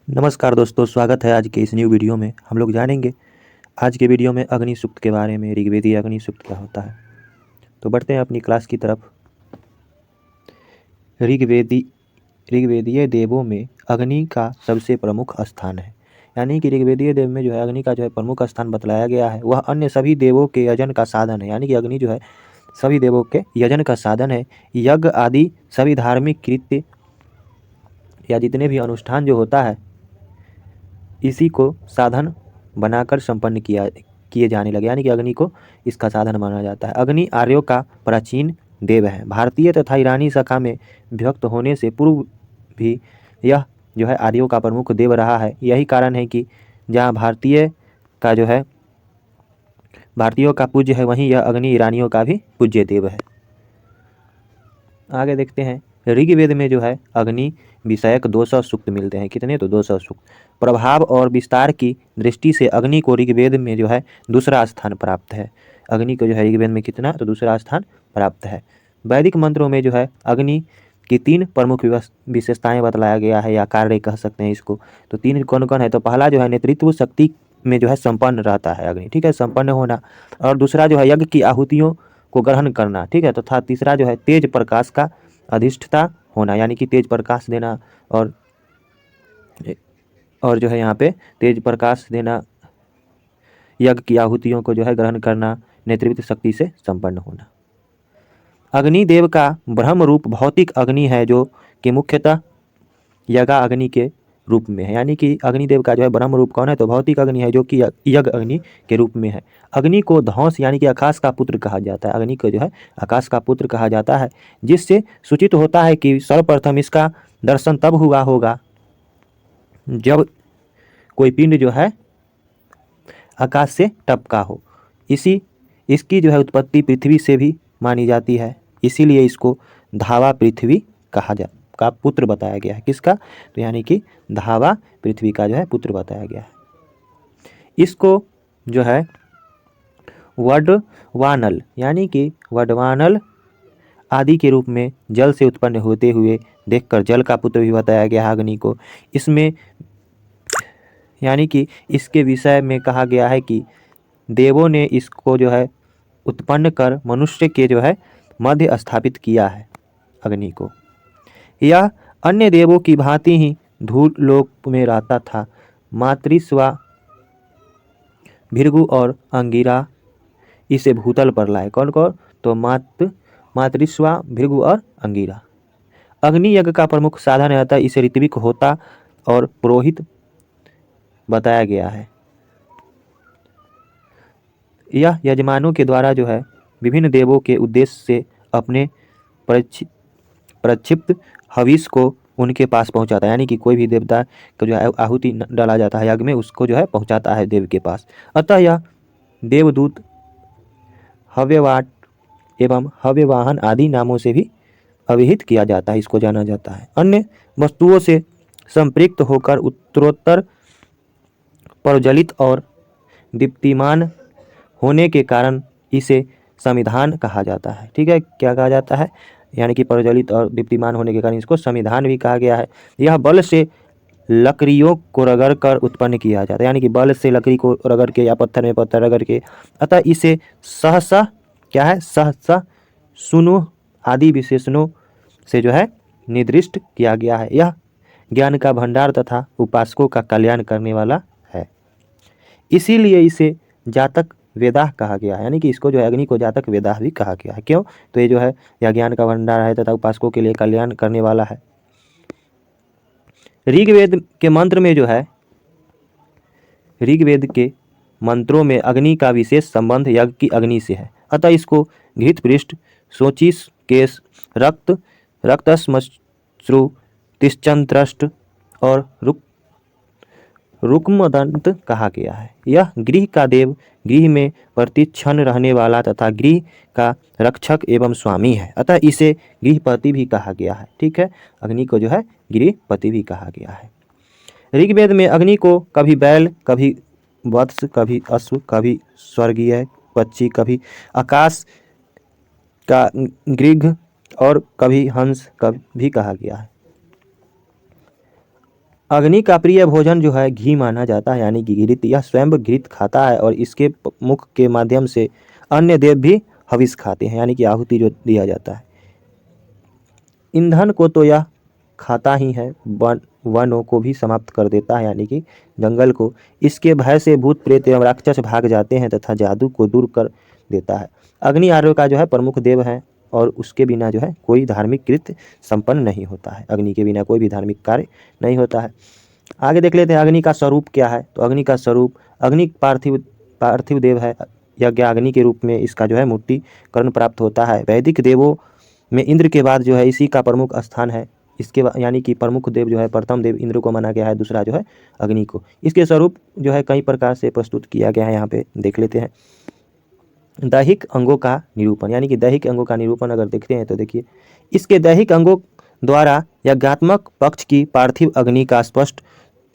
नमस्कार दोस्तों, स्वागत है आज के इस न्यू वीडियो में। हम लोग जानेंगे आज के वीडियो में अग्नि सूक्त के बारे में। ऋग्वेदीय अग्नि सूक्त क्या होता है, तो बढ़ते हैं अपनी क्लास की तरफ। ऋग्वेदी ऋग्वेदीय देवों में अग्नि का सबसे प्रमुख स्थान है। यानी कि ऋग्वेदीय देव में जो है अग्नि का जो है प्रमुख स्थान बतलाया गया है। वह अन्य सभी देवों के यजन का साधन है। यानी कि अग्नि जो है सभी देवों के यजन का साधन है। यज्ञ आदि सभी धार्मिक कृत्य या जितने भी अनुष्ठान जो होता है इसी को साधन बनाकर संपन्न किए जाने लगे। यानी कि अग्नि को इसका साधन माना जाता है। अग्नि आर्यों का प्राचीन देव है। भारतीय तथा ईरानी शाखा में विभक्त होने से पूर्व भी यह जो है आर्यों का प्रमुख देव रहा है। यही कारण है कि जहाँ भारतीयों का पूज्य है, वहीं यह अग्नि ईरानियों का भी पूज्य देव है। आगे देखते हैं। ऋग्वेद में जो है अग्नि विषयक 200 सूक्त मिलते हैं। कितने? तो 200 सूक्त। प्रभाव और विस्तार की दृष्टि से अग्नि को ऋग्वेद में जो है दूसरा स्थान प्राप्त है। अग्नि को जो है ऋग्वेद में कितना? तो दूसरा स्थान प्राप्त है। वैदिक मंत्रों में जो है अग्नि की 3 प्रमुख विशेषताएं बतलाया गया है, या कार्य कह सकते हैं इसको। तो 3 कौन कौन है? तो पहला जो है नेतृत्व शक्ति में जो है संपन्न रहता है अग्नि, ठीक है, संपन्न होना। और दूसरा जो है यज्ञ की आहुतियों को ग्रहण करना, ठीक है। तथा तीसरा जो है तेज प्रकाश का अधिष्ठता होना, यानी कि तेज प्रकाश देना। और जो है यहाँ पे तेज प्रकाश देना, यज्ञ की आहुतियों को जो है ग्रहण करना, नेतृत्व शक्ति से संपन्न होना। अग्निदेव का ब्रह्म रूप भौतिक अग्नि है, जो कि मुख्यतः यज्ञ अग्नि के रूप में है। यानी कि अग्निदेव का जो है ब्रह्म रूप कौन है? तो भौतिक अग्नि है, जो कि यज्ञ अग्नि के रूप में है। अग्नि को धौंस यानी कि आकाश का पुत्र कहा जाता है। अग्नि को जो है आकाश का पुत्र कहा जाता है, जिससे सूचित होता है कि सर्वप्रथम इसका दर्शन तब हुआ होगा जब कोई पिंड जो है आकाश से टपका हो। इसकी जो है उत्पत्ति पृथ्वी से भी मानी जाती है, इसीलिए इसको धावा पृथ्वी का पुत्र बताया गया है। किसका? तो यानी कि धावा पृथ्वी का जो है पुत्र बताया गया है। इसको जो है वडवानल यानी कि वडवानल आदि के रूप में जल से उत्पन्न होते हुए देखकर जल का पुत्र भी बताया गया है अग्नि को। इसमें यानी कि इसके विषय में कहा गया है कि देवों ने इसको जो है उत्पन्न कर मनुष्य के जो है मध्य स्थापित किया है अग्नि को। यह अन्य देवों की भांति ही धूल लोक में रहता था। मातृस्वा, भृगु और अंगिरा इसे भूतल पर लाए। कौन कौन? तो मातृस्वा, भृगु और अंगिरा। अग्नि यज्ञ का प्रमुख साधन है, अतः इसे ऋत्विक, होता और पुरोहित बताया गया है। यह यजमानों के द्वारा जो है विभिन्न देवों के उद्देश्य से अपने प्रक्षिप्त हविष को उनके पास पहुंचाता है। यानी कि कोई भी देवता को जो है आहुति डाला जाता है यज्ञ में, उसको जो है पहुंचाता है देव के पास। अतः यह देवदूत, हव्यवाट एवं हव्यवाहन आदि नामों से भी अभिहित किया जाता है, इसको जाना जाता है। अन्य वस्तुओं से संपृक्त होकर उत्तरोत्तर प्रज्वलित और दीप्तिमान होने के कारण इसे संविधान कहा जाता है। ठीक है, क्या कहा जाता है? यानी कि प्रज्वलित और दीप्तिमान होने के कारण इसको संविधान भी कहा गया है। यह बल से लकड़ियों को रगड़ कर उत्पन्न किया जाता है, यानी कि बल से लकड़ी को रगड़ के या पत्थर में पत्थर रगड़ के। अतः इसे सहसा क्या है? सहसा सुनो आदि विशेषणों से जो है निर्दिष्ट किया गया है। यह ज्ञान का भंडार तथा उपासकों का कल्याण करने वाला है, इसीलिए इसे जातक वेदाह कहा गया है। यानी कि इसको जो है अग्नि को जातक वेदाह भी कहा गया है। क्यों? तो ये जो है यह ज्ञान का भंडार है तथा उपासकों के लिए कल्याण करने वाला है। ऋग्वेद के मंत्र में जो है ऋग्वेद के मंत्रों में अग्नि का विशेष संबंध यज्ञ की अग्नि से है। अतः इसको घृत पृष्ठ, शोचिस केश, रक्तश्मश्रु, तिश्चंत्रष्ट और रुक्मदंत कहा गया है। यह गृह का देव, गृह में प्रतिक्षण रहने वाला तथा गृह का रक्षक एवं स्वामी है। अतः इसे गृहपति भी कहा गया है। ठीक है, अग्नि को जो है गृहपति भी कहा गया है। ऋग्वेद में अग्नि को कभी बैल, कभी वत्स, कभी अश्व, कभी स्वर्गीय पक्षी, कभी आकाश का गृह और कभी हंस भी कहा गया है। अग्नि का प्रिय भोजन जो है घी माना जाता है, यानी कि घृत। यह स्वयं घृत खाता है और इसके मुख के माध्यम से अन्य देव भी हविष खाते हैं, यानी कि आहुति जो दिया जाता है। ईंधन को तो यह खाता ही है, वनों को भी समाप्त कर देता है, यानी कि जंगल को। इसके भय से भूत प्रेत एवं राक्षस भाग जाते हैं तथा जादू को दूर कर देता है। अग्नि आर्यों का जो है प्रमुख देव है और उसके बिना जो है कोई धार्मिक कृत्य संपन्न नहीं होता है। अग्नि के बिना कोई भी धार्मिक कार्य नहीं होता है। आगे देख लेते हैं अग्नि का स्वरूप क्या है। तो अग्नि का स्वरूप, अग्नि पार्थिव देव है। यज्ञाग्नि के रूप में इसका जो है मूर्तिकरण प्राप्त होता है। वैदिक देवों में इंद्र के बाद जो है इसी का प्रमुख स्थान है। इसके यानी कि प्रमुख देव जो है प्रथम देव इंद्र को माना गया है, दूसरा जो है अग्नि को। इसके स्वरूप जो है कई प्रकार से प्रस्तुत किया गया है, यहाँ पे देख लेते हैं। दैहिक अंगों का निरूपण, यानी कि दैहिक अंगों का निरूपण अगर देखते हैं तो देखिए, इसके दैहिक अंगों द्वारा यज्ञात्मक पक्ष की पार्थिव अग्नि का स्पष्ट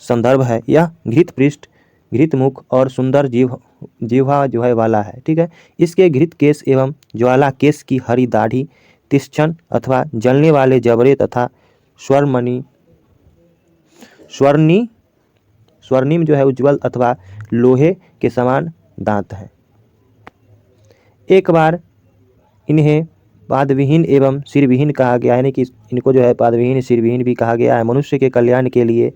संदर्भ है। यह घृत पृष्ठ, घृत मुख और सुंदर जिह्वा जो है वाला है, ठीक है। इसके घृत केश एवं ज्वाला केश की हरी दाढ़ी, तिष्ठन अथवा जलने वाले जबड़े तथा स्वर्णिम जो है उज्ज्वल अथवा लोहे के समान दांत है। एक बार इन्हें पादविहीन एवं सिरविहीन कहा गया है, यानी कि इनको जो है पादविहीन सिरविहीन भी कहा गया है। मनुष्य के कल्याण के लिए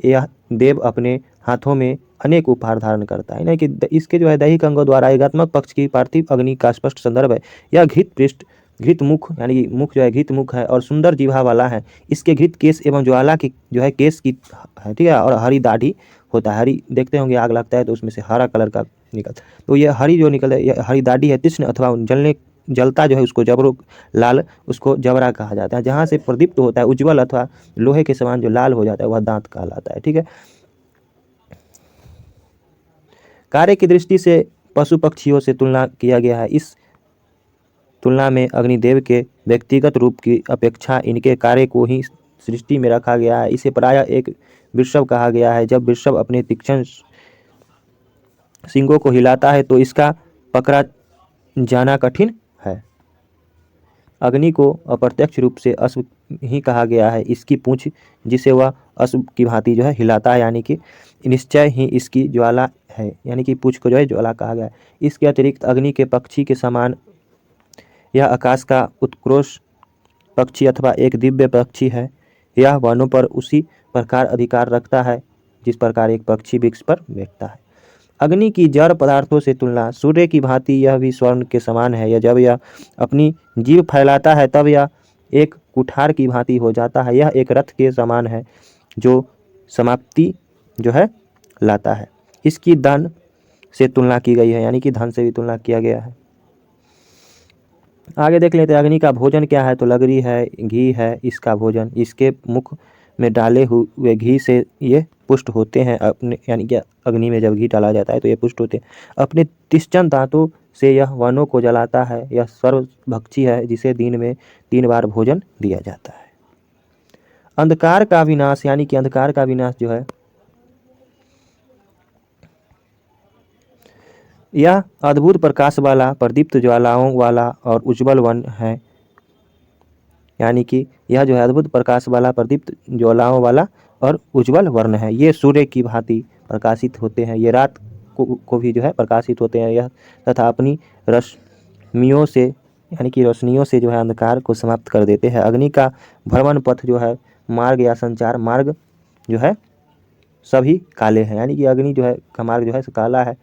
यह देव अपने हाथों में अनेक उपहार धारण करता है, यानी कि इसके जो है दैहिक अंगों द्वारा यज्ञात्मक पक्ष की पार्थिव अग्नि का स्पष्ट संदर्भ है। यह घृत पृष्ठ, घृत मुख, यानी कि मुख जो है घृत मुख है और सुंदर जिह्वा वाला है। इसके घृत केश एवं ज्वाला की जो है केश की है, ठीक है, और हरी दाढ़ी होता है। हरी देखते होंगे आग लगता है तो उसमें से हरा कलर का निकलता है, तो ये हरी जो निकल है हरी दाढ़ी है। तीक्ष्ण अथवा जलता जो है उसको जबरों लाल, उसको जबरा कहा जाता है। जहाँ से प्रदीप्त होता है उज्ज्वल अथवा लोहे के समान जो लाल हो जाता है वह दांत कहलाता है, ठीक है। कार्य की दृष्टि से पशु पक्षियों से तुलना किया गया है। इस तुलना में अग्निदेव के व्यक्तिगत रूप की अपेक्षा इनके कार्य को ही सृष्टि में रखा गया है। इसे प्रायः एक वृषभ कहा गया है। जब वृषभ अपने तीक्ष्ण सींगों को हिलाता है तो इसका पकड़ा जाना कठिन है। अग्नि को अप्रत्यक्ष रूप से अश्व ही कहा गया है। इसकी पूंछ जिसे वह अश्व की भांति जो है हिलाता है, यानी कि निश्चय ही इसकी ज्वाला है, यानी कि पूंछ को जो है ज्वाला कहा गया है। इसके अतिरिक्त अग्नि के पक्षी के समान यह आकाश का उत्कृष्ट पक्षी अथवा एक दिव्य पक्षी है। यह वनों पर उसी प्रकार अधिकार रखता है जिस प्रकार एक पक्षी वृक्ष पर बैठता है। अग्नि की जड़ पदार्थों से तुलना, सूर्य की भांति यह भी स्वर्ण के समान है। यह जब यह अपनी जीभ फैलाता है तब यह एक कुठार की भांति हो जाता है। यह एक रथ के समान है जो समाप्ति जो है लाता है। इसकी धन से तुलना की गई है, यानी कि धन से भी तुलना किया गया है। आगे देख लेते हैं अग्नि का भोजन क्या है। तो लगरी है, घी है इसका भोजन। इसके मुख में डाले हुए घी से ये पुष्ट होते हैं अपने, यानी कि अग्नि में जब घी डाला जाता है तो ये पुष्ट होते हैं। अपने तिष्ठन दांतों से यह वनों को जलाता है। यह सर्वभक्षी है जिसे दिन में 3 बार भोजन दिया जाता है। अंधकार का विनाश, यानी कि अंधकार का विनाश जो है यह अद्भुत प्रकाश वाला, प्रदीप्त ज्वालाओं वाला और उज्ज्वल वन है, यानी कि यह जो है अद्भुत प्रकाश वाला, प्रदीप्त ज्वालाओं वाला और उज्ज्वल वर्ण है। ये सूर्य की भांति प्रकाशित होते हैं। ये रात को भी जो है प्रकाशित होते हैं। यह तथा अपनी रश्मियों से, यानी कि रोशनियों से जो है अंधकार को समाप्त कर देते हैं। अग्नि का भ्रमण पथ जो है, मार्ग या संचार मार्ग जो है सभी काले हैं, यानी कि अग्नि जो है का मार्ग जो है काला है।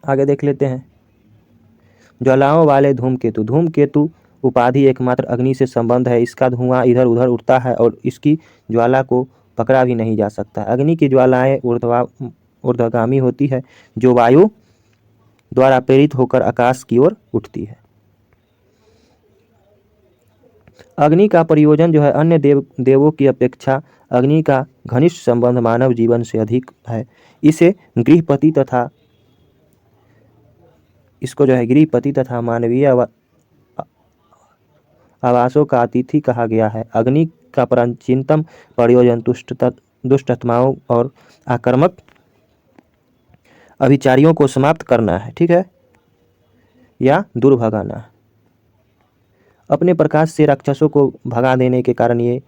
आगे देख लेते हैं ज्वालाओं वाले धूमकेतु। धूमकेतु उपाधि एकमात्र अग्नि से संबंध है। इसका धुआं इधर उधर उड़ता है और इसकी ज्वाला को पकड़ा भी नहीं जा सकता। अग्नि की ज्वालाएं ऊर्ध्वगामी होती है जो वायु द्वारा प्रेरित होकर आकाश की ओर उठती है। अग्नि का प्रयोजन जो है अन्य देवों की अपेक्षा अग्नि का घनिष्ठ संबंध मानव जीवन से अधिक है। इसे गृहपति तथा इसको जो है गृहपति तथा मानवीय आवासों का अतिथि कहा गया है। अग्नि का प्राचीनतम प्रयोजन दुष्ट आत्माओं और आक्रामक अभिचारियों को समाप्त करना है, ठीक है, या दूर भगाना। अपने प्रकाश से राक्षसों को भगा देने के कारण ये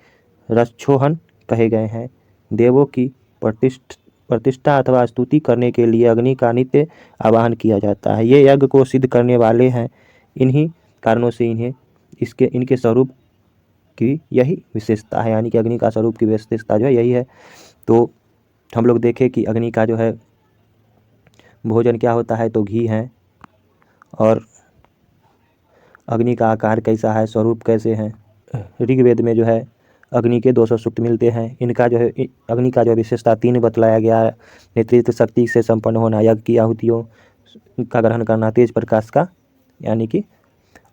रक्षोहन कहे गए हैं। देवों की प्रतिष्ठा अथवा स्तुति करने के लिए अग्नि का नित्य आवाहन किया जाता है। ये यज्ञ को सिद्ध करने वाले हैं। इन्हीं कारणों से इनके स्वरूप की यही विशेषता है, यानी कि अग्नि का स्वरूप की विशेषता जो है यही है। तो हम लोग देखें कि अग्नि का जो है भोजन क्या होता है, तो घी है। और अग्नि का आकार कैसा है, स्वरूप कैसे हैं। ऋग्वेद में जो है अग्नि के 200 सूक्त मिलते हैं। इनका जो है अग्नि का जो विशेषता 3 बतलाया गया है। नेतृत्व शक्ति से संपन्न होना, यज्ञ की आहुतियों का ग्रहण करना, तेज प्रकाश का, यानी कि।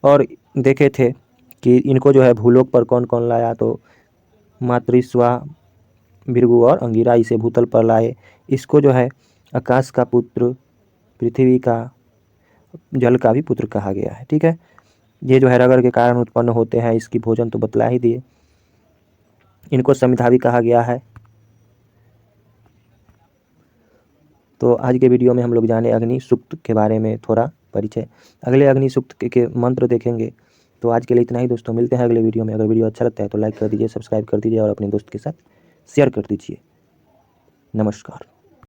और देखे थे कि इनको जो है भूलोक पर कौन कौन लाया, तो मातृस्वा, भृगु और अंगिरा इसे भूतल पर लाए। इसको जो है आकाश का पुत्र, पृथ्वी का, जल का भी पुत्र कहा गया है। ठीक है, ये जो है रगड़ के कारण उत्पन्न होते हैं। इसकी भोजन तो बतला ही दिए। इनको समिधा भी कहा गया है। तो आज के वीडियो में हम लोग जाने अग्नि सूक्त के बारे में थोड़ा परिचय। अगले अग्नि सूक्त के मंत्र देखेंगे। तो आज के लिए इतना ही दोस्तों, मिलते हैं अगले वीडियो में। अगर वीडियो अच्छा लगता है तो लाइक कर दीजिए, सब्सक्राइब कर दीजिए और अपने दोस्त के साथ शेयर कर दीजिए। नमस्कार।